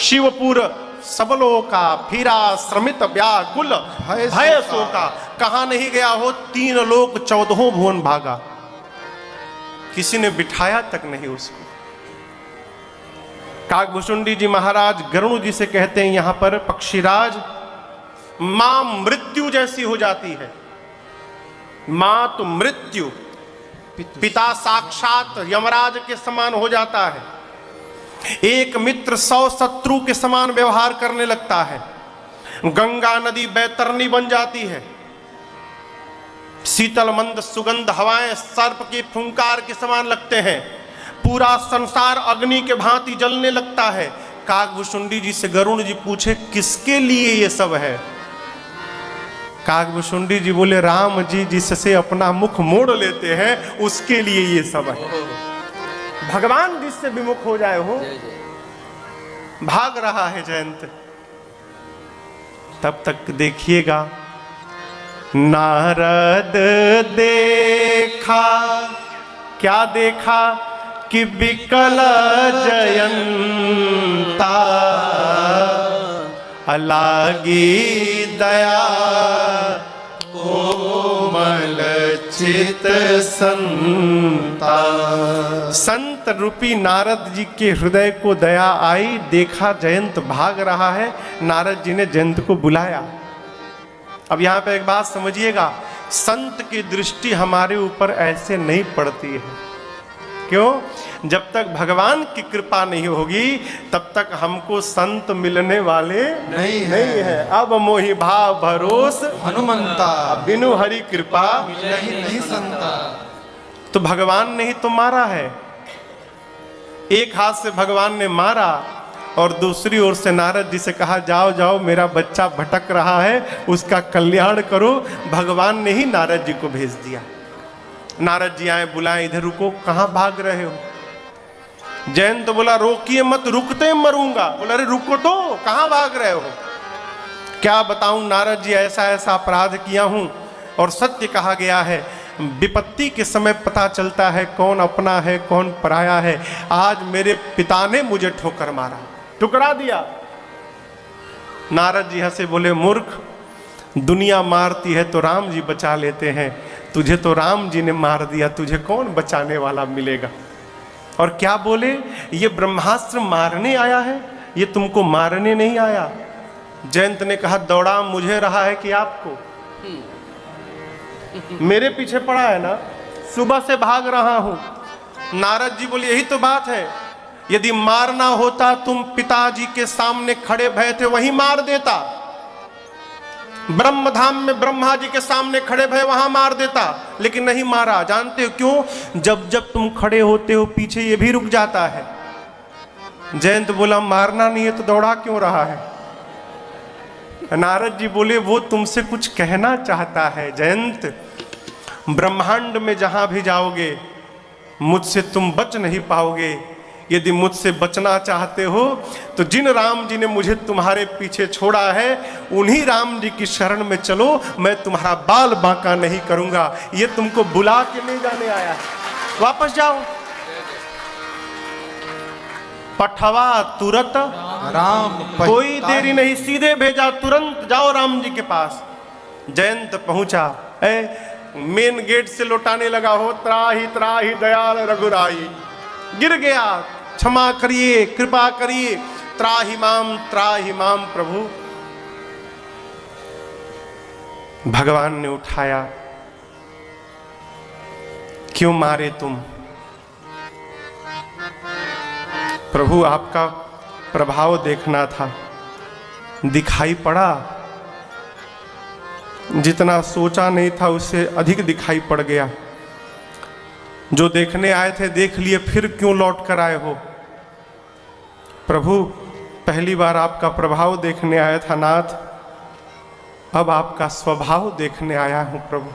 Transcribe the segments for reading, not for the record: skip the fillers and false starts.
शिवपुर सबलों का फिरा श्रमित व्याकुल भय शोका। कहां नहीं गया हो 3 लोक 14 भुवन भागा, किसी ने बिठाया तक नहीं उसको। काकभुशुंडी जी महाराज गरुड़ जी से कहते हैं यहां पर पक्षीराज, मां मृत्यु जैसी हो जाती है। मां तो मृत्यु, पिता साक्षात यमराज के समान हो जाता है। एक मित्र 100 शत्रु के समान व्यवहार करने लगता है। गंगा नदी बैतरनी बन जाती है। शीतल मंद सुगंध हवाएं सर्प के फुंकार के समान लगते हैं। पूरा संसार अग्नि के भांति जलने लगता है। काकभुशुंडी जी से गरुड़ जी पूछे किसके लिए ये सब है? काकभुशुंडी जी बोले राम जी जिससे अपना मुख मोड़ लेते हैं उसके लिए ये सब है। भगवान जिससे विमुख हो जाए हो, भाग रहा है जयंत। तब तक देखिएगा, नारद देखा, क्या देखा कि विकल जयंता अलागी दया कोमल चित संता। संत रूपी नारद जी के हृदय को दया आई। देखा जयंत भाग रहा है, नारद जी ने जयंत को बुलाया। अब यहां पे एक बात समझिएगा, संत की दृष्टि हमारे ऊपर ऐसे नहीं पड़ती है। क्यों? जब तक भगवान की कृपा नहीं होगी तब तक हमको संत मिलने वाले नहीं है। अब मोहि भाव भरोस हनुमंता, बिनु हरि कृपा नहीं संता। तो भगवान ने ही तो मारा है। एक हाथ से भगवान ने मारा और दूसरी ओर से नारद जी से कहा जाओ जाओ मेरा बच्चा भटक रहा है, उसका कल्याण करो। भगवान ने ही नारद जी को भेज दिया। नारद जी आए, बुलाए, इधर रुको, कहां भाग रहे हो? जयंत बोला रोकिए मत, रुकते मरूंगा। बोला अरे रुको तो, कहां भाग रहे हो? क्या बताऊं नारद जी, ऐसा ऐसा अपराध किया हूं। और सत्य कहा गया है, विपत्ति के समय पता चलता है कौन अपना है कौन पराया है। आज मेरे पिता ने मुझे ठोकर मारा, ठुकरा दिया। नारद जी हंसे, बोले मूर्ख, दुनिया मारती है तो राम जी बचा लेते हैं, तुझे तो राम जी ने मार दिया, तुझे कौन बचाने वाला मिलेगा? और क्या बोले, ये ब्रह्मास्त्र मारने आया है, ये तुमको मारने नहीं आया। जयंत ने कहा दौड़ा मुझे रहा है कि आपको? मेरे पीछे पड़ा है ना, सुबह से भाग रहा हूं। नारद जी बोले यही तो बात है, यदि मारना होता तुम पिताजी के सामने खड़े भय थे वहीं मार देता। ब्रह्मधाम में ब्रह्मा जी के सामने खड़े भय वहां मार देता, लेकिन नहीं मारा। जानते हो क्यों? जब जब तुम खड़े होते हो पीछे ये भी रुक जाता है। जयंत बोला मारना नहीं है तो दौड़ा क्यों रहा है? नारद जी बोले वो तुमसे कुछ कहना चाहता है। जयंत, ब्रह्मांड में जहां भी जाओगे मुझसे तुम बच नहीं पाओगे। यदि मुझसे बचना चाहते हो तो जिन राम जी ने मुझे तुम्हारे पीछे छोड़ा है उन्हीं राम जी की शरण में चलो, मैं तुम्हारा बाल बांका नहीं करूंगा। ये तुमको बुला के ले जाने आया है, वापस जाओ। पठवा तुरंत राम, कोई देरी नहीं, सीधे भेजा, तुरंत जाओ राम जी के पास। जयंत पहुंचा, मेन गेट से लौटाने लगा हो, त्राही दयाल रघुराई। गिर गया, क्षमा करिए, कृपा करिए, त्राहि माम प्रभु। भगवान ने उठाया, क्यों मारे तुम? प्रभु आपका प्रभाव देखना था, दिखाई पड़ा। जितना सोचा नहीं था उससे अधिक दिखाई पड़ गया। जो देखने आए थे देख लिए, फिर क्यों लौट कर आए हो? प्रभु पहली बार आपका प्रभाव देखने आया था नाथ, अब आपका स्वभाव देखने आया हूं प्रभु।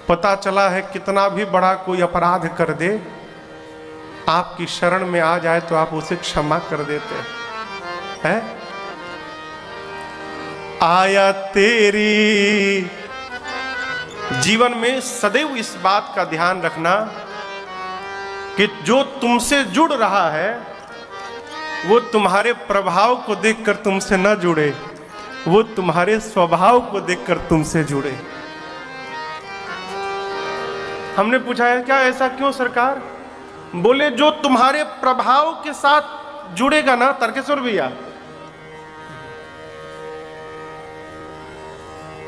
पता चला है कितना भी बड़ा कोई अपराध कर दे, आपकी शरण में आ जाए तो आप उसे क्षमा कर देते हैं। आया तेरी। जीवन में सदैव इस बात का ध्यान रखना कि जो तुमसे जुड़ रहा है वो तुम्हारे प्रभाव को देखकर तुमसे न जुड़े, वो तुम्हारे स्वभाव को देखकर तुमसे जुड़े। हमने पूछा है क्या ऐसा क्यों सरकार? बोले जो तुम्हारे प्रभाव के साथ जुड़ेगा ना, तर्केश्वर भैया,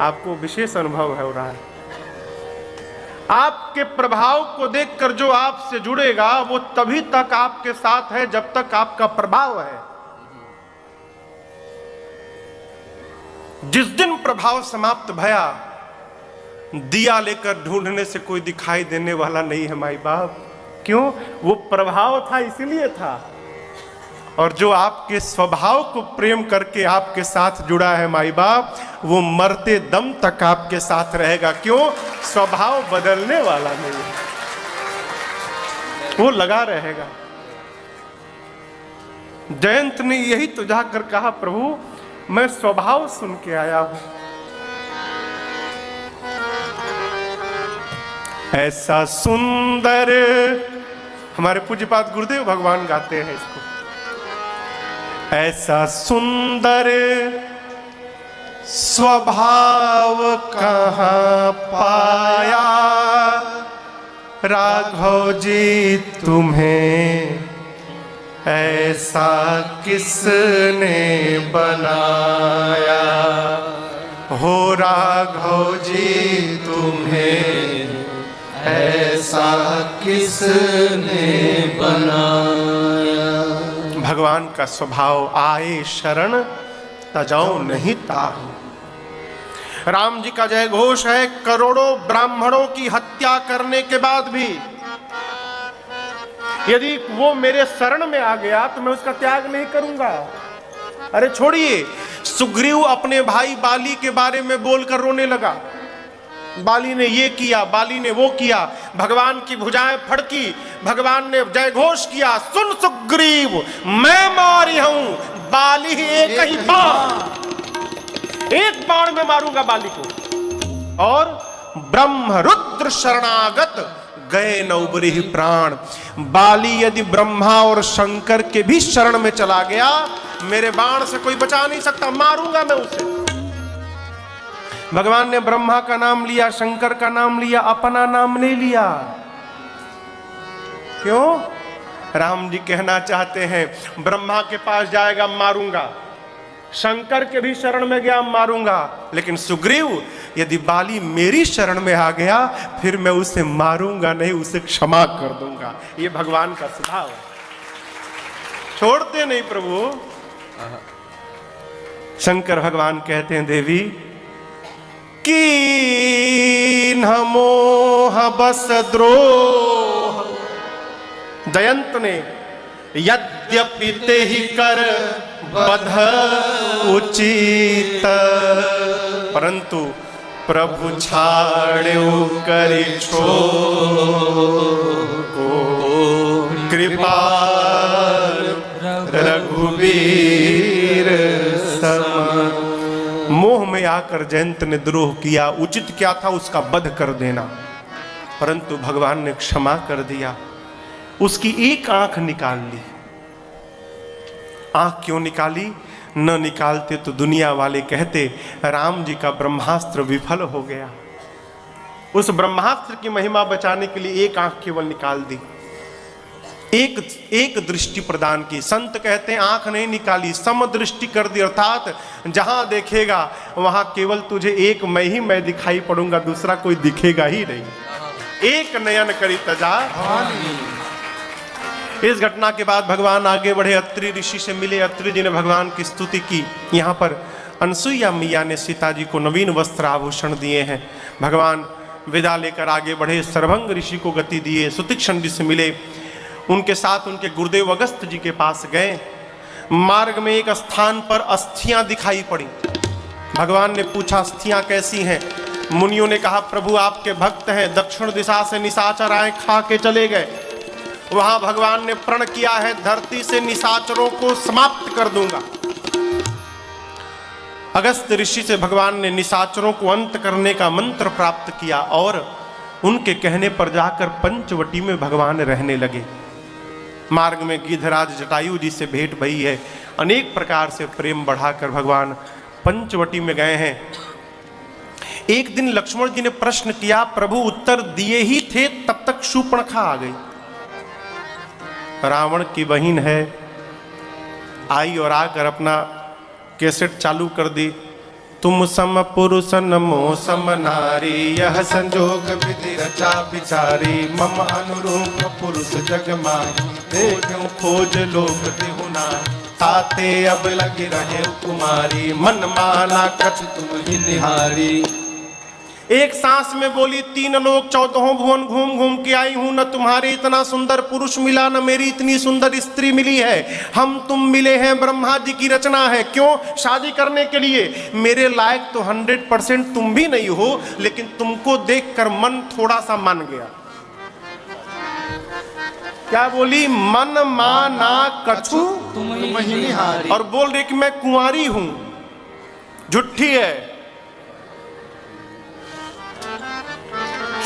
आपको विशेष अनुभव हो रहा है, आपके प्रभाव को देखकर जो आपसे जुड़ेगा वो तभी तक आपके साथ है जब तक आपका प्रभाव है। जिस दिन प्रभाव समाप्त भया, दिया लेकर ढूंढने से कोई दिखाई देने वाला नहीं है माई बाप। क्यों? वो प्रभाव था इसलिए था। और जो आपके स्वभाव को प्रेम करके आपके साथ जुड़ा है माई बाप, वो मरते दम तक आपके साथ रहेगा। क्यों? स्वभाव बदलने वाला नहीं है, वो लगा रहेगा। जयंत ने यही तो जाकर कहा, प्रभु मैं स्वभाव सुन के आया हूं। ऐसा सुंदर, हमारे पूज्यपाद गुरुदेव भगवान गाते हैं इसको, ऐसा सुंदर स्वभाव कहाँ पाया राघव जी तुम्हें, ऐसा किसने बनाया हो राघव जी तुम्हें, ऐसा किसने बनाया। भगवान का स्वभाव आए शरण तजाऊं नहीं ताहू। राम जी का जय घोष है, करोड़ों ब्राह्मणों की हत्या करने के बाद भी यदि वो मेरे शरण में आ गया तो मैं उसका त्याग नहीं करूंगा। अरे छोड़िए, सुग्रीव अपने भाई बाली के बारे में बोलकर रोने लगा, बाली ने ये किया, बाली ने वो किया, भगवान की भुजाएं फड़की, भगवान ने जय घोष किया, सुन सुग्रीव मैं मारी हूं बाली एक ही बाण, एक बाण में मारूंगा बाली को। और ब्रह्म रुद्र शरणागत गए नौबरी प्राण। बाली यदि ब्रह्मा और शंकर के भी शरण में चला गया, मेरे बाण से कोई बचा नहीं सकता, मारूंगा मैं उसे। भगवान ने ब्रह्मा का नाम लिया, शंकर का नाम लिया, अपना नाम नहीं लिया। क्यों? राम जी कहना चाहते हैं ब्रह्मा के पास जाएगा मारूंगा, शंकर के भी शरण में गया मारूंगा, लेकिन सुग्रीव यदि बाली मेरी शरण में आ गया फिर मैं उसे मारूंगा नहीं, उसे क्षमा कर दूंगा। ये भगवान का स्वभाव है, छोड़ते नहीं प्रभु। शंकर भगवान कहते हैं देवी कीन मोह बस द्रोह। जयंत ने यद्यपि ते ही कर बध उचित, परंतु प्रभु छाड़ो करि छोको कृपा रघुवीर सम। मोह में आकर जयंत ने द्रोह किया, उचित क्या था उसका वध कर देना, परंतु भगवान ने क्षमा कर दिया, उसकी एक आंख निकाल ली। आंख क्यों निकाली? न निकालते तो दुनिया वाले कहते राम जी का ब्रह्मास्त्र विफल हो गया। उस ब्रह्मास्त्र की महिमा बचाने के लिए एक आंख केवल निकाल दी, एक दृष्टि प्रदान की। संत कहते हैं आंख नहीं निकाली, सम दृष्टि कर दी, अर्थात जहां देखेगा वहां केवल तुझे एक मैं दिखाई पड़ूंगा, दूसरा कोई दिखेगा ही नहीं। एक नयन करी तजा। इस घटना के बाद भगवान आगे बढ़े, अत्रि ऋषि से मिले, अत्रि जी ने भगवान की स्तुति की। यहाँ पर अनसुईया मैया ने सीता जी को नवीन वस्त्र आभूषण दिए हैं। भगवान विदा लेकर आगे बढ़े, सर्वंग ऋषि को गति दिए, सुतीक्षण जी से मिले, उनके साथ उनके गुरुदेव अगस्त जी के पास गए। मार्ग में एक स्थान पर अस्थियां दिखाई पड़ी। भगवान ने पूछा अस्थियां कैसी हैं? मुनियों ने कहा प्रभु आपके भक्त हैं, दक्षिण दिशा से निशाचर आए खा के चले गए। वहां भगवान ने प्रण किया है धरती से निशाचरों को समाप्त कर दूंगा। अगस्त ऋषि से भगवान ने निशाचरों को अंत करने का मंत्र प्राप्त किया और उनके कहने पर जाकर पंचवटी में भगवान रहने लगे। मार्ग में गिधराज जटायु जी से भेंट भई है। अनेक प्रकार से प्रेम बढ़ाकर भगवान पंचवटी में गए हैं। एक दिन लक्ष्मण जी ने प्रश्न किया, प्रभु उत्तर दिए ही थे तब तक शूर्पणखा आ गई। रावण की बहन है, आई और आकर अपना कैसेट चालू कर दी। तुम सम पुरुष नमो सम नारी, यह संजोग विधि रचा विचारी। मम अनुरूप पुरुष जग माही, देखूं खोज लोक देहुना। ताते अब लग रहे कुमारी, मन माना कछ तुम ही निहारी। एक सांस में बोली, 3 लोक 14 भुवन घूम घूम के आई हूं। न तुम्हारे इतना सुंदर पुरुष मिला, न मेरी इतनी सुंदर स्त्री मिली है। हम तुम मिले हैं, ब्रह्मा जी की रचना है। क्यों? शादी करने के लिए। मेरे लायक तो 100% तुम भी नहीं हो, लेकिन तुमको देखकर मन थोड़ा सा मान गया। क्या बोली? मन माना कछु तुम ही निहारी। और बोल रही कि मैं कुंवारी हूं। झूठी है।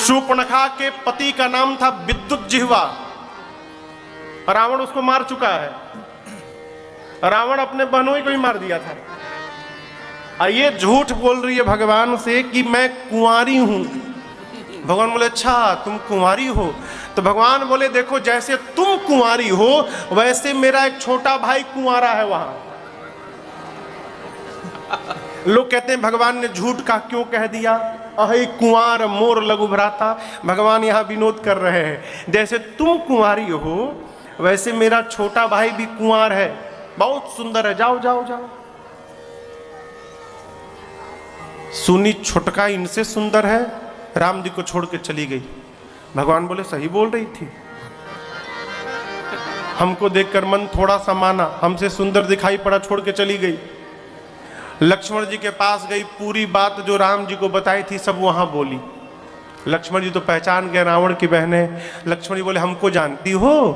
शूर्पणखा के पति का नाम था विद्युत जिह्वा। रावण उसको मार चुका है। रावण अपने बहनों को ही मार दिया था। ये झूठ बोल रही है भगवान से कि मैं कुंवारी हूं। भगवान बोले, अच्छा तुम कुंवारी हो? तो भगवान बोले, देखो जैसे तुम कुंवारी हो वैसे मेरा एक छोटा भाई कुंवारा है वहां। लोग कहते हैं भगवान ने झूठ का क्यों कह दिया? अहि कुंवार मोर लघु भ्राता। भगवान यहां विनोद कर रहे हैं, जैसे तुम कुंवारी हो वैसे मेरा छोटा भाई भी कुंवार है, बहुत सुंदर है। जाओ जाओ जाओ। सुनी छोटका इनसे सुंदर है, राम जी को छोड़ के चली गई। भगवान बोले, सही बोल रही थी। हमको देखकर मन थोड़ा सा माना, हमसे सुंदर दिखाई पड़ा, छोड़ के चली गई। लक्ष्मण जी के पास गई, पूरी बात जो राम जी को बताई थी सब वहां बोली। लक्ष्मण जी तो पहचान गए रावण की बहन है। लक्ष्मण जी बोले, हमको जानती हो?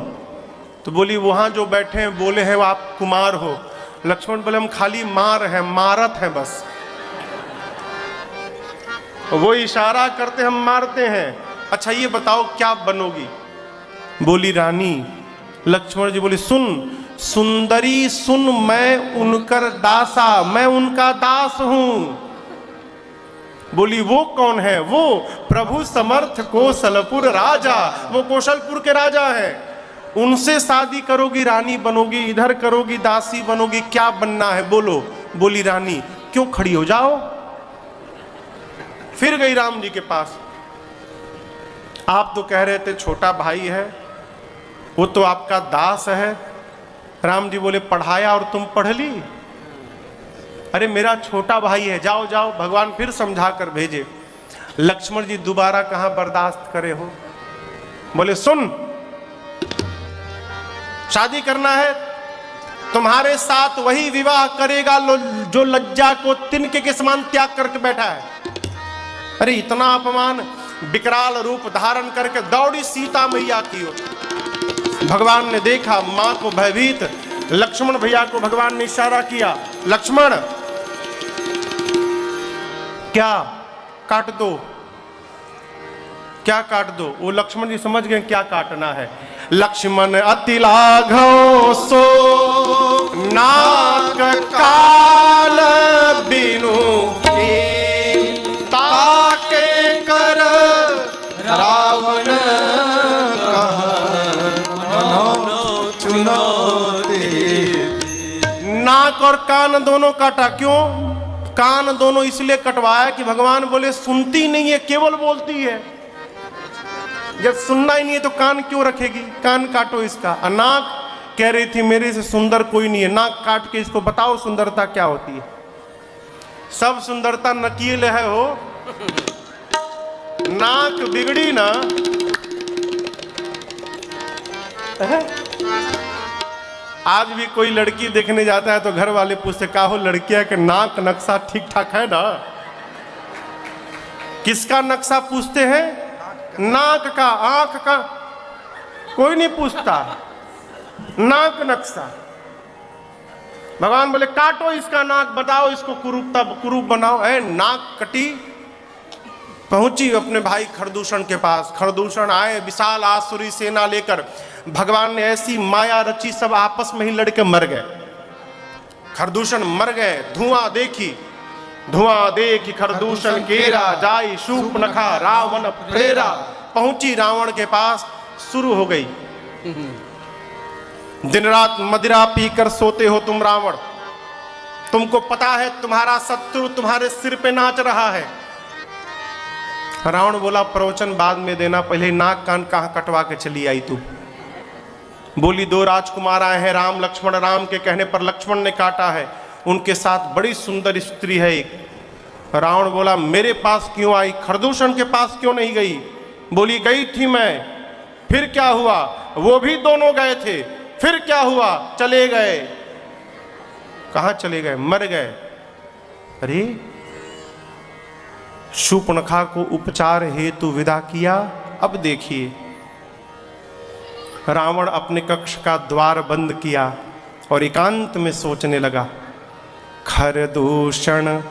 तो बोली, वहां जो बैठे हैं बोले हैं वो आप कुमार हो। लक्ष्मण बोले, हम खाली मार हैं, मारत हैं बस। वो इशारा करते हम मारते हैं। अच्छा ये बताओ क्या बनोगी? बोली, रानी। लक्ष्मण जी बोले, सुन सुंदरी सुन, मैं उनकर दासा, मैं उनका दास हूं। बोली, वो कौन है? वो प्रभु समर्थ कौशलपुर राजा, वो कौशलपुर के राजा हैं। उनसे शादी करोगी, रानी बनोगी, इधर करोगी दासी बनोगी, क्या बनना है बोलो? बोली, रानी। क्यों? खड़ी हो जाओ। फिर गई राम जी के पास। आप तो कह रहे थे छोटा भाई है, वो तो आपका दास है। राम जी बोले, पढ़ाया और तुम पढ़ ली? अरे मेरा छोटा भाई है, जाओ जाओ। भगवान फिर समझा कर भेजे। लक्ष्मण जी दोबारा कहां बर्दाश्त करे हो। बोले, सुन, शादी करना है तुम्हारे साथ वही विवाह करेगा जो लज्जा को तिनके के समान त्याग करके बैठा है। अरे इतना अपमान! विकराल रूप धारण करके दौड़ी सीता मैया की ओर। भगवान ने देखा मां को भयभीत। लक्ष्मण भैया को भगवान ने इशारा किया, लक्ष्मण क्या काट दो, क्या काट दो? वो लक्ष्मण जी समझ गए क्या काटना है। लक्ष्मण अति लाघव सो नाक काल बिनु ताके कर रावण नाक और कान दोनों काटा। क्यों? कान दोनों इसलिए कटवाया कि भगवान बोले सुनती नहीं है, केवल बोलती है। जब सुनना ही नहीं है तो कान क्यों रखेगी? कान काटो इसका। नाक कह रही थी मेरे से सुंदर कोई नहीं है, नाक काट के इसको बताओ सुंदरता क्या होती है। सब सुंदरता नकील है हो। नाक बिगड़ी ना आज भी कोई लड़की देखने जाता है तो घर वाले पूछते, का हो लड़कियां के नाक नक्शा ठीक ठाक है ना? किसका नक्शा पूछते हैं? नाक का, आंख का कोई नहीं पूछता, नाक नक्शा। भगवान बोले काटो इसका नाक, बताओ इसको कुरूप बनाओ। है नाक कटी, पहुंची अपने भाई खरदूषण के पास। खरदूषण आए विशाल आसुरी सेना लेकर। भगवान ने ऐसी माया रची, सब आपस में ही लड़के मर गए। खरदूषण मर गए। धुआं देखी खरदूषण केरा, जाई शूर्पणखा रावण प्रेरा। पहुंची रावण के पास, शुरू हो गई। दिन रात मदिरा पीकर सोते हो तुम रावण, तुमको पता है तुम्हारा शत्रु तुम्हारे सिर पे नाच रहा है। रावण बोला प्रवचन बाद में देना, पहले नाक कान कहां कटवा के चली आई तू। बोली 2 राजकुमार आए हैं, राम लक्ष्मण। राम के कहने पर लक्ष्मण ने काटा है, उनके साथ बड़ी सुंदर स्त्री है एक। रावण बोला मेरे पास क्यों आई, खरदूषण के पास क्यों नहीं गई? बोली गई थी मैं, फिर क्या हुआ? वो भी दोनों गए थे, फिर क्या हुआ? चले गए। कहां चले गए? मर गए। अरे शूर्पणखा को उपचार हेतु विदा किया। अब देखिए, रावण अपने कक्ष का द्वार बंद किया और एकांत में सोचने लगा, खरदूषण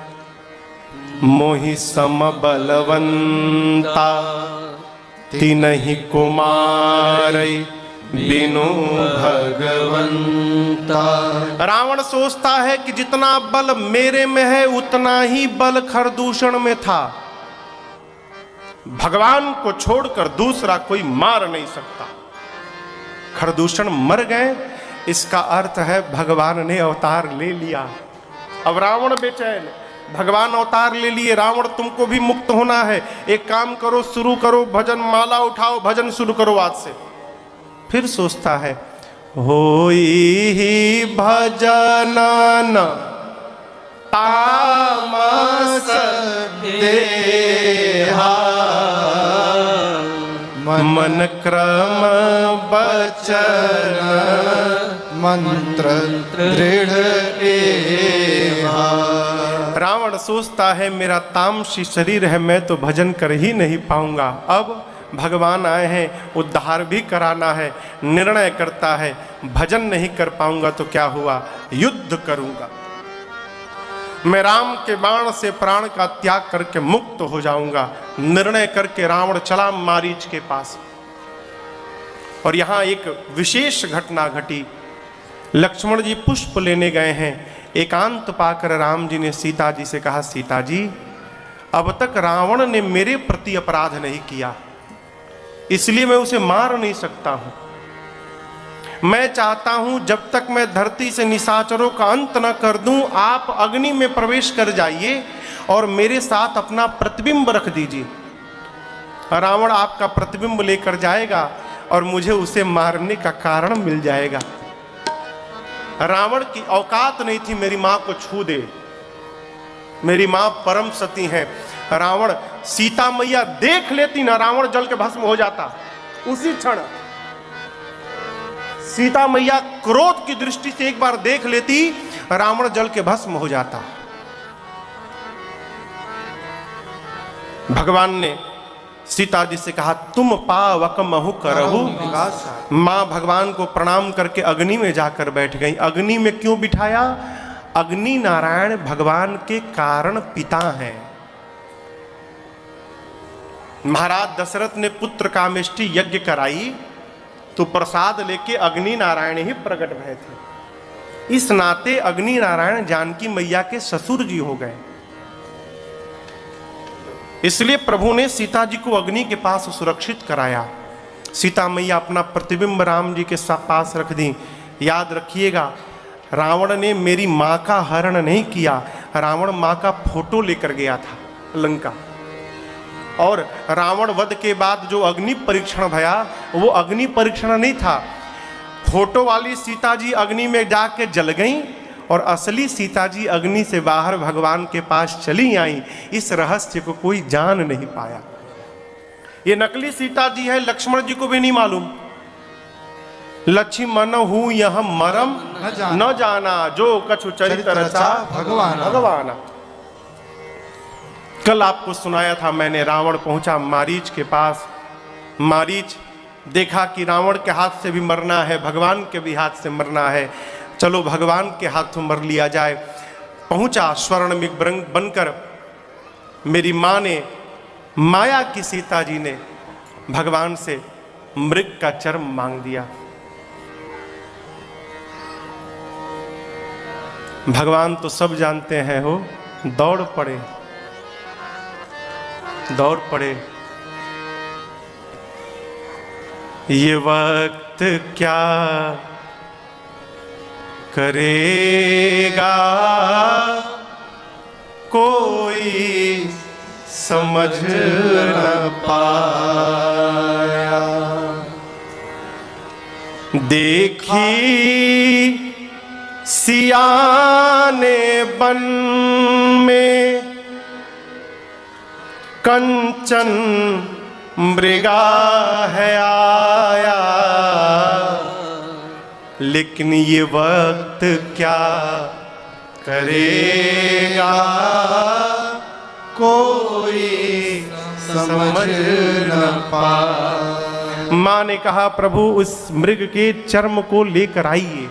मोहि सम बलवंता, तिनहि कुमार बिनु भगवंता। रावण सोचता है कि जितना बल मेरे में है उतना ही बल खरदूषण में था। भगवान को छोड़कर दूसरा कोई मार नहीं सकता। खरदूषण मर गए, इसका अर्थ है भगवान ने अवतार ले लिया। अब रावण बेचैन, भगवान अवतार ले लिए, रावण तुमको भी मुक्त होना है। एक काम करो, शुरू करो भजन, माला उठाओ, भजन शुरू करो आज से। फिर सोचता है होई भजन तामस देहा, मन क्रम बचन मंत्र दृढ़ एहा। रावण सोचता है मेरा तामसी शरीर है, मैं तो भजन कर ही नहीं पाऊंगा। अब भगवान आए हैं, उद्धार भी कराना है। निर्णय करता है भजन नहीं कर पाऊंगा तो क्या हुआ, युद्ध करूंगा। मैं राम के बाण से प्राण का त्याग करके मुक्त हो जाऊंगा। निर्णय करके रावण चला मारीच के पास। और यहां एक विशेष घटना घटी। लक्ष्मण जी पुष्प लेने गए हैं। एकांत पाकर राम जी ने सीता जी से कहा, सीता जी अब तक रावण ने मेरे प्रति अपराध नहीं किया, इसलिए मैं उसे मार नहीं सकता हूं। मैं चाहता हूं जब तक मैं धरती से निशाचरों का अंत न कर दूं, आप अग्नि में प्रवेश कर जाइए और मेरे साथ अपना प्रतिबिंब रख दीजिए। रावण आपका प्रतिबिंब लेकर जाएगा और मुझे उसे मारने का कारण मिल जाएगा। रावण की औकात नहीं थी मेरी मां को छू दे। मेरी मां परम सती है। रावण, सीता मैया देख लेती ना, रावण जल के भस्म हो जाता उसी क्षण। सीता मैया क्रोध की दृष्टि से एक बार देख लेती, रावण जल के भस्म हो जाता। भगवान ने सीता जी से कहा तुम पावक महु करहु। मां भगवान को प्रणाम करके अग्नि में जाकर बैठ गई। अग्नि में क्यों बिठाया? अग्नि नारायण भगवान के कारण पिता हैं। महाराज दशरथ ने पुत्र कामेष्टि यज्ञ कराई तो प्रसाद लेके अग्नि नारायण ही प्रकट भये थे। इस नाते अग्नि नारायण जानकी मैया के ससुर जी हो गए। इसलिए प्रभु ने सीता जी को अग्नि के पास सुरक्षित कराया। सीता मैया अपना प्रतिबिंब राम जी के पास रख दी। याद रखिएगा, रावण ने मेरी मां का हरण नहीं किया, रावण मां का फोटो लेकर गया था लंका। और रावण वध के बाद जो अग्नि परीक्षण भया वो अग्नि परीक्षण नहीं था। फोटो वाली सीता जी अग्नि में जाके जल गई और असली सीता जी अग्नि से बाहर भगवान के पास चली आई। इस रहस्य को कोई जान नहीं पाया। ये नकली सीता जी है, लक्ष्मण जी को भी नहीं मालूम। लक्ष्मण हूं यह मरम न जाना, जो कछु चरित रचा भगवान। कल आपको सुनाया था मैंने, रावण पहुंचा मारीच के पास। मारीच देखा कि रावण के हाथ से भी मरना है, भगवान के भी हाथ से मरना है, चलो भगवान के हाथों मर लिया जाए। पहुंचा स्वर्ण मृग बनकर। मेरी माँ ने, माया की सीता जी ने भगवान से मृग का चर्म मांग दिया। भगवान तो सब जानते हैं हो, दौड़ पड़े, दौड़ पड़े। ये वक्त क्या करेगा कोई समझ न पाया। देखी सियाने बन में कंचन मृगा है आया, लेकिन ये वक्त क्या करेगा कोई समझ न पाया। माँ ने कहा प्रभु उस मृग के चर्म को लेकर आइए।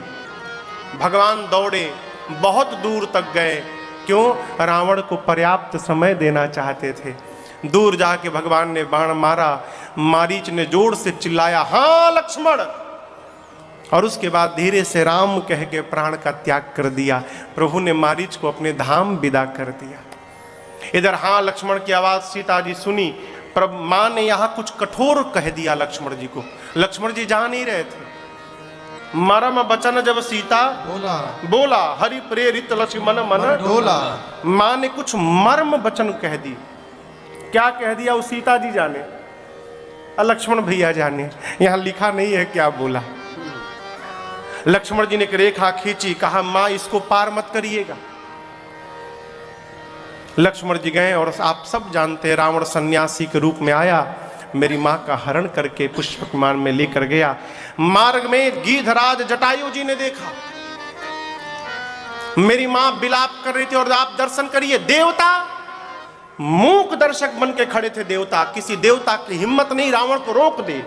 भगवान दौड़े, बहुत दूर तक गए। क्यों? रावण को पर्याप्त समय देना चाहते थे। दूर जाके भगवान ने बाण मारा। मारीच ने जोर से चिल्लाया, हाँ लक्ष्मण, और उसके बाद धीरे से राम कह के प्राण का त्याग कर दिया। प्रभु ने मारीच को अपने धाम विदा कर दिया। इधर हाँ लक्ष्मण की आवाज सीता जी सुनी। प्रभु मां ने यहां कुछ कठोर कह दिया लक्ष्मण जी को। लक्ष्मण जी जा नहीं रहे थे। मरम बचन जब सीता बोला हरि प्रेरित लक्ष्मण मन डोला। मां ने कुछ मर्म वचन कह दी। क्या कह दिया वो सीता जी जाने, लक्ष्मण भैया जाने। यहां लिखा नहीं है क्या बोला। लक्ष्मण जी ने एक रेखा खींची, कहा मां इसको पार मत करिएगा। लक्ष्मण जी गए और आप सब जानते हैं रावण सन्यासी के रूप में आया, मेरी मां का हरण करके पुष्पक विमान में लेकर गया। मार्ग में गीधराज जटायु जी ने देखा, मेरी मां विलाप कर रही थी और आप दर्शन करिए। देवता मूक दर्शक बन के खड़े थे। देवता, किसी देवता की हिम्मत नहीं रावण को रोक दे।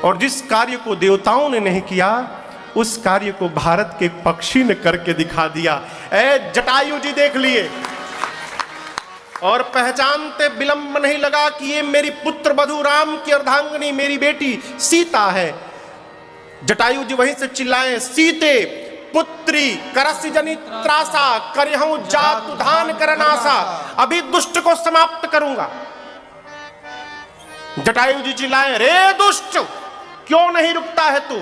और जिस कार्य को देवताओं ने नहीं किया उस कार्य को भारत के पक्षी ने करके दिखा दिया। ए जटायु जी देख लिए और पहचानते विलंब नहीं लगा कि ये मेरी पुत्र वधू राम की अर्धांगिनी मेरी बेटी सीता है। जटायु जी वहीं से चिल्लाए, सीते पुत्री करसि जनि त्रासा करहूं जातु धान करनासा, अभी दुष्ट को समाप्त करूंगा। जटायु जी चिल्लाए, रे दुष्ट क्यों नहीं रुकता है तू?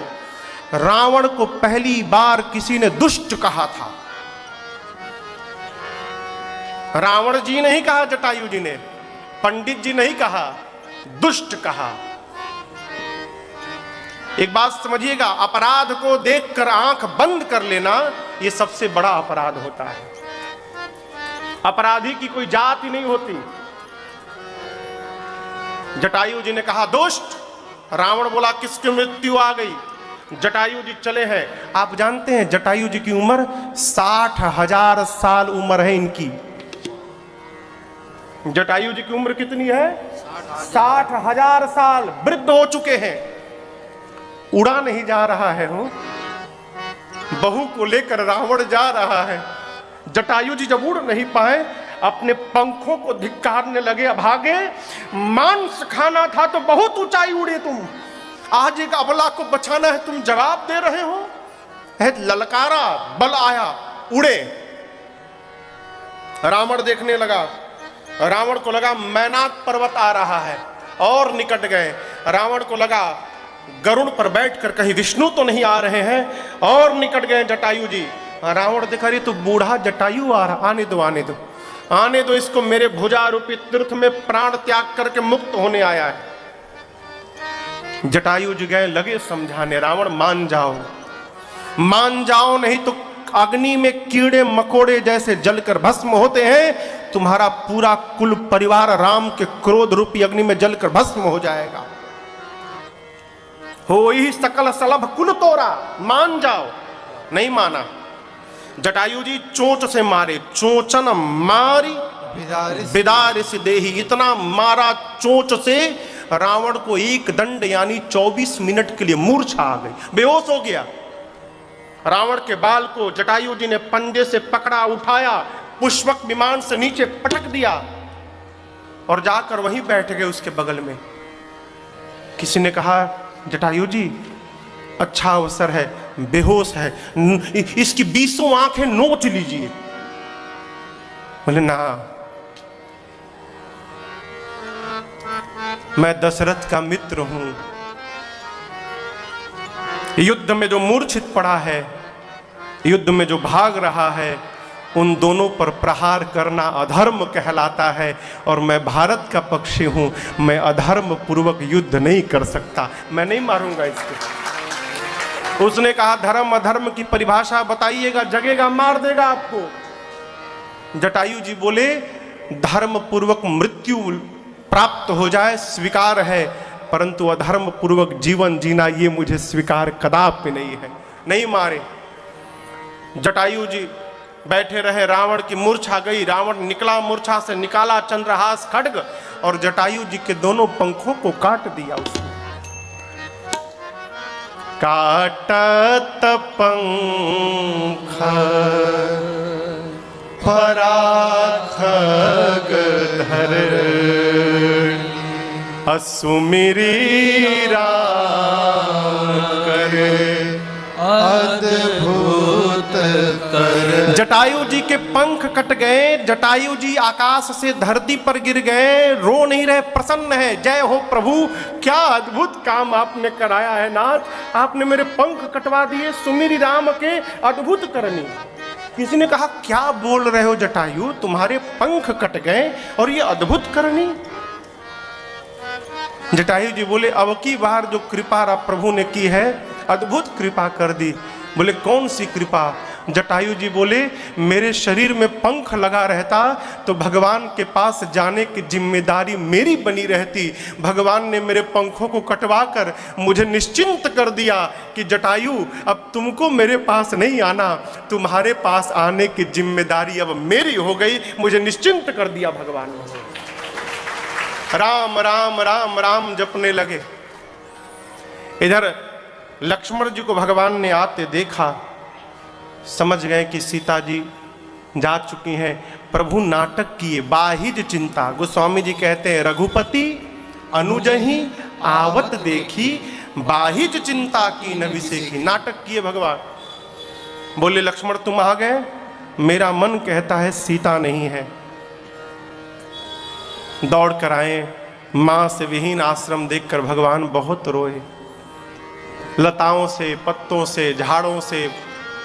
रावण को पहली बार किसी ने दुष्ट कहा था। रावण जी नहीं कहा, जटायु जी ने, पंडित जी नहीं कहा, दुष्ट कहा। एक बात समझिएगा, अपराध को देखकर आंख बंद कर लेना यह सबसे बड़ा अपराध होता है। अपराधी की कोई जाति नहीं होती। जटायु जी ने कहा दुष्ट। रावण बोला किसकी मृत्यु आ गई? जटायु जी चले हैं। आप जानते हैं जटायु जी की उम्र 60,000 साल उम्र है इनकी। जटायु जी की उम्र कितनी है? 60,000 साल। वृद्ध हो चुके हैं। उड़ा नहीं जा रहा है वो, बहू को लेकर रावण जा रहा है। जटायु जी जब उड़ नहीं पाए अपने पंखों को धिक्कारने लगे, अभागे, मांस खाना था तो बहुत ऊंचाई उड़े तुम, आज एक अबला को बचाना है तुम जवाब दे रहे हो। ललकारा, बल आया, उड़े। रावण देखने लगा। रावण को लगा मैनाक पर्वत आ रहा है और निकट गए। रावण को लगा गरुड़ पर बैठकर कहीं विष्णु तो नहीं आ रहे हैं और निकट गए जटायु जी। रावण देखा रही तो बूढ़ा जटायु आ रहा, आने दो आने दो आने दो इसको, मेरे भुजा रूपी तीर्थ में प्राण त्याग करके मुक्त होने आया है। जटायु जी गए, लगे समझाने, रावण मान जाओ नहीं तो अग्नि में कीड़े मकोड़े जैसे जलकर भस्म होते हैं, तुम्हारा पूरा कुल परिवार राम के क्रोध रूपी अग्नि में जलकर भस्म हो जाएगा। हो ही सकल सलभ कुल तोरा, मान जाओ। नहीं माना। जटायु जी चोंच से मारे, चोंचन मारी बिदारिस देही, इतना मारा चोंच से रावण को एक दंड यानी 24 मिनट के लिए मूर्छा आ गई, बेहोश हो गया। रावण के बाल को जटायु जी ने पंजे से पकड़ा, उठाया, पुष्पक विमान से नीचे पटक दिया और जाकर वहीं बैठ गए उसके बगल में। किसी ने कहा जटायु जी अच्छा अवसर है, बेहोश है, इसकी 20 आंखें नोच लीजिए। बोले ना, मैं दशरथ का मित्र हूं। युद्ध में जो मूर्छित पड़ा है, युद्ध में जो भाग रहा है, उन दोनों पर प्रहार करना अधर्म कहलाता है और मैं भारत का पक्षी हूं, मैं अधर्म पूर्वक युद्ध नहीं कर सकता, मैं नहीं मारूंगा इसको। उसने कहा धर्म अधर्म की परिभाषा बताइएगा, जगेगा मार देगा आपको। जटायु जी बोले धर्म पूर्वक मृत्यु प्राप्त हो जाए स्वीकार है, परंतु अधर्म पूर्वक जीवन जीना ये मुझे स्वीकार कदापि नहीं है। नहीं मारे। जटायु जी बैठे रहे, रावण की मूर्छा गई, रावण निकला मूर्छा से, निकाला चंद्रहास खड्ग और जटायु जी के दोनों पंखों को काट दिया उसने। काटत पंख पराखग धर असुमिरी राम करे अद्भुत कर। जटायु जी के पंख कट गए, जटायु जी आकाश से धरती पर गिर गए, रो नहीं रहे, प्रसन्न है। जय हो प्रभु, क्या अद्भुत काम आपने कराया है नाथ, आपने मेरे पंख कटवा दिए सुमिरी राम के अद्भुत करनी। किसी ने कहा क्या बोल रहे हो जटायु, तुम्हारे पंख कट गए और ये अद्भुत करनी। जटायु जी बोले अब की बार जो कृपा प्रभु ने की है, अद्भुत कृपा कर दी। बोले कौन सी कृपा? जटायु जी बोले मेरे शरीर में पंख लगा रहता तो भगवान के पास जाने की जिम्मेदारी मेरी बनी रहती। भगवान ने मेरे पंखों को कटवा कर मुझे निश्चिंत कर दिया कि जटायु अब तुमको मेरे पास नहीं आना, तुम्हारे पास आने की जिम्मेदारी अब मेरी हो गई, मुझे निश्चिंत कर दिया भगवान ने। राम राम राम राम जपने लगे। इधर लक्ष्मण जी को भगवान ने आते देखा, समझ गए कि सीता जी जा चुकी हैं। प्रभु नाटक किए, बाहिज चिंता। गोस्वामी जी कहते हैं रघुपति अनुजहि आवत देखी, बाहिज चिंता की न विसेखी। नाटक किए भगवान। बोले लक्ष्मण तुम आ गए, मेरा मन कहता है सीता नहीं है। दौड़ कर आए, मां से विहीन आश्रम देखकर भगवान बहुत रोए। लताओं से, पत्तों से, झाड़ों से,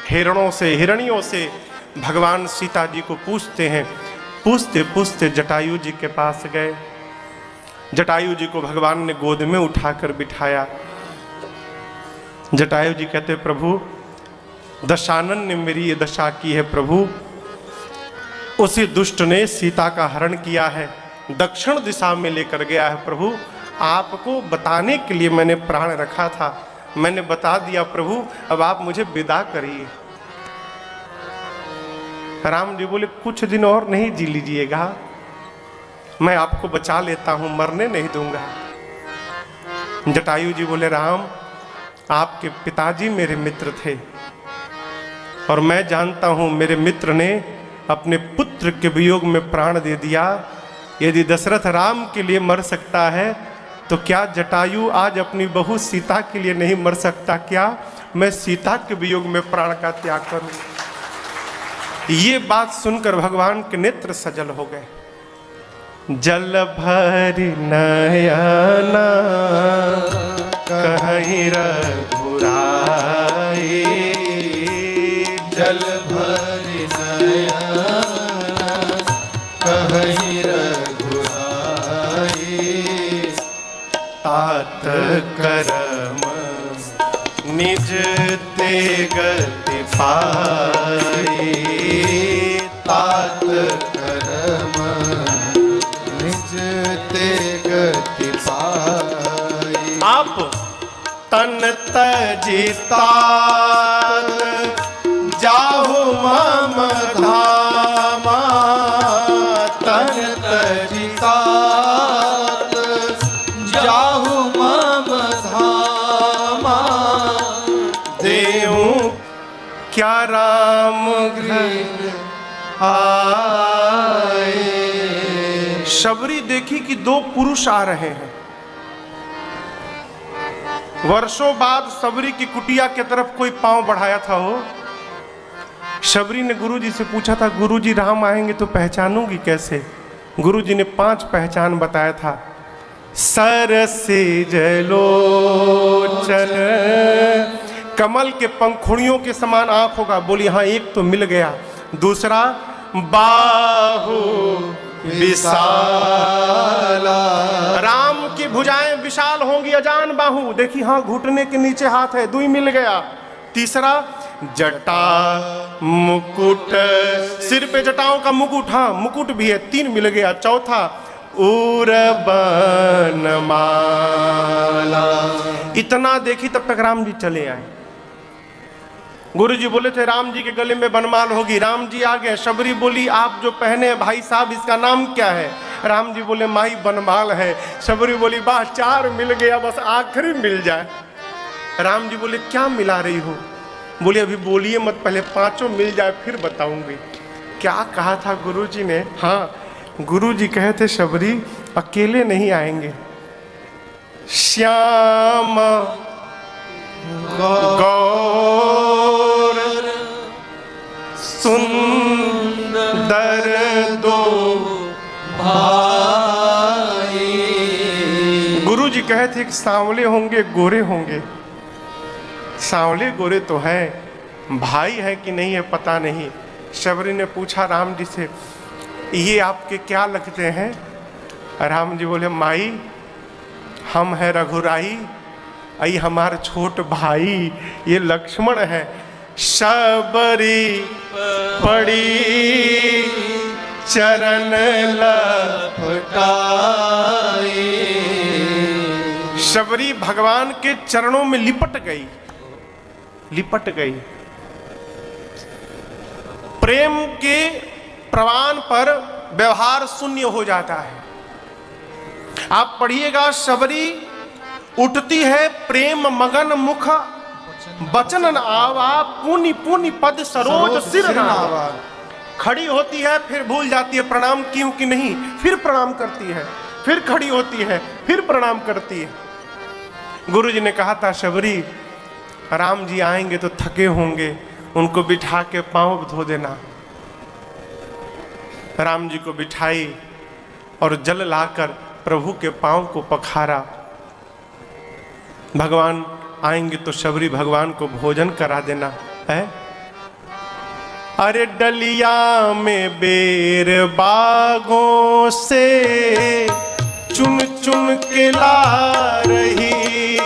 हिरणों से, हिरणियों से भगवान सीता जी को पूछते हैं। पूछते पूछते जटायु जी के पास गए। जटायु जी को भगवान ने गोद में उठाकर बिठाया। जटायु जी कहते प्रभु दशानन ने मेरी ये दशा की है प्रभु, उसी दुष्ट ने सीता का हरण किया है, दक्षिण दिशा में लेकर गया है प्रभु। आपको बताने के लिए मैंने प्राण रखा था, मैंने बता दिया प्रभु, अब आप मुझे विदा करिए। राम जी बोले कुछ दिन और नहीं जी लीजिएगा, मैं आपको बचा लेता हूं, मरने नहीं दूंगा। जटायु जी बोले राम आपके पिताजी मेरे मित्र थे और मैं जानता हूं मेरे मित्र ने अपने पुत्र के वियोग में प्राण दे दिया। यदि दशरथ राम के लिए मर सकता है तो क्या जटायु आज अपनी बहू सीता के लिए नहीं मर सकता? क्या मैं सीता के वियोग में प्राण का त्याग करूं? ये बात सुनकर भगवान के नेत्र सजल हो गए। जल भरि नयना कहीं रघुराई, जल भरि नयना कहीं रघुराई, तात करम निज ते गति पाई, तात करम निज ते गति पाई। आप तन तजिता जाहु मम धामा, तन तजिता जाहु मम धामा, देहूं क्या राम गृह आए। शबरी देखी कि दो पुरुष आ रहे हैं। वर्षों बाद शबरी की कुटिया की तरफ कोई पांव बढ़ाया था हो। शबरी ने गुरुजी से पूछा था, गुरुजी राम आएंगे तो पहचानूंगी कैसे? गुरुजी ने 5 पहचान बताया था। सरसे जलोचन, कमल के पंखुड़ियों के समान आंख होगा। बोली हाँ, एक तो मिल गया। दूसरा, बाहु विशाला, राम की भुजाएं विशाल होंगी, अजान बाहु। देखी हाँ, घुटने के नीचे हाथ है, 2 मिल गया। तीसरा, जटा मुकुट, सिर पे जटाओं का मुकुट, हाँ मुकुट भी है, 3 मिल गया। चौथा, उरबन माला। इतना देखी तब तक राम जी चले आए। गुरु जी बोले थे राम जी के गले में बनमाल होगी। राम जी आ गए। शबरी बोली आप जो पहने भाई साहब इसका नाम क्या है? राम जी बोले माई बनमाल है। शबरी बोली वाह, 4 मिल गया, बस आखिरी मिल जाए। राम जी बोले क्या मिला रही हो? बोले अभी बोलिए मत, पहले 5 मिल जाए फिर बताऊंगी। क्या कहा था गुरु जी ने? हाँ, गुरु जी कहे थे शबरी अकेले नहीं आएंगे, श्याम गौर सुंदर 2 भाई। गुरु जी कहे थे कि सांवले होंगे गोरे होंगे। सांवले गोरे तो हैं, भाई है कि नहीं है पता नहीं। शबरी ने पूछा राम जी से, ये आपके क्या लगते हैं? राम जी बोले माई हम है रघुराई, आई हमारे छोट भाई ये लक्ष्मण है। शबरी पड़ी चरण लपटाई, शबरी भगवान के चरणों में लिपट गई। प्रेम के प्रवान पर व्यवहार शून्य हो जाता है। आप पढ़िएगा, शबरी उठती है प्रेम मगन मुख बचन आवा, पुनि पुनि पद सरोज सिर नावा। खड़ी होती है फिर भूल जाती है प्रणाम की हूं कि नहीं, फिर प्रणाम करती है, फिर खड़ी होती है, फिर प्रणाम करती है। गुरु जी ने कहा था शबरी राम जी आएंगे तो थके होंगे, उनको बिठा के पांव धो देना। राम जी को बिठाई और जल लाकर प्रभु के पांव को पखारा। भगवान आएंगे तो शबरी भगवान को भोजन करा देना है। अरे डलिया में बेर बागों से चुन चुन के ला रही,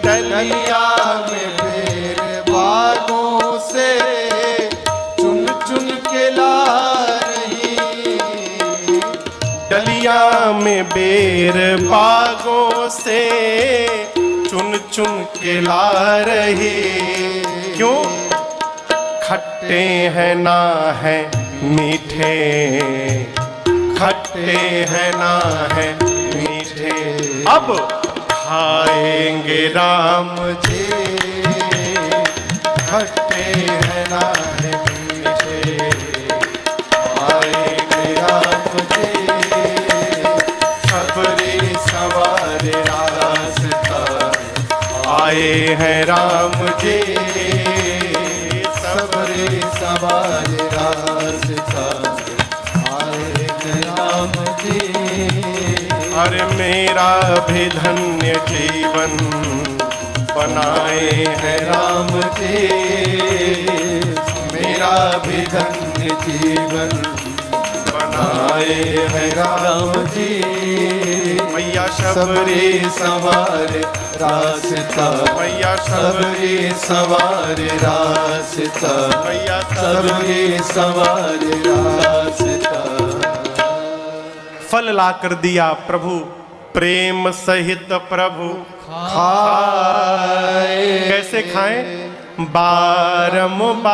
डलिया में बेर बागों से चुन चुन के ला रही, डलिया में बेर बागों से चुन चुन के ला रही। क्यों? खट्टे हैं ना है मीठे, खट्टे हैं ना है मीठे, अब खाएंगे राम जी। खट्टे हैं ना है मीठे, खाएंगे राम जी। सबरी सवार रास्ता आए हैं राम जी, सबरी सवार रास्ता आए हैं राम जी। अरे मेरा भी धन्य जीवन बनाए हैं राम जी, मेरा भी धन्य जीवन बनाए हैं राम जी। मैया शबरी सवार रास्ता, मैया शबरी सवार रास्ता, मैया शबरी सवार रास्ता। फल ला कर दिया प्रभु, प्रेम सहित प्रभु खाए। कैसे खाएं? बारंबार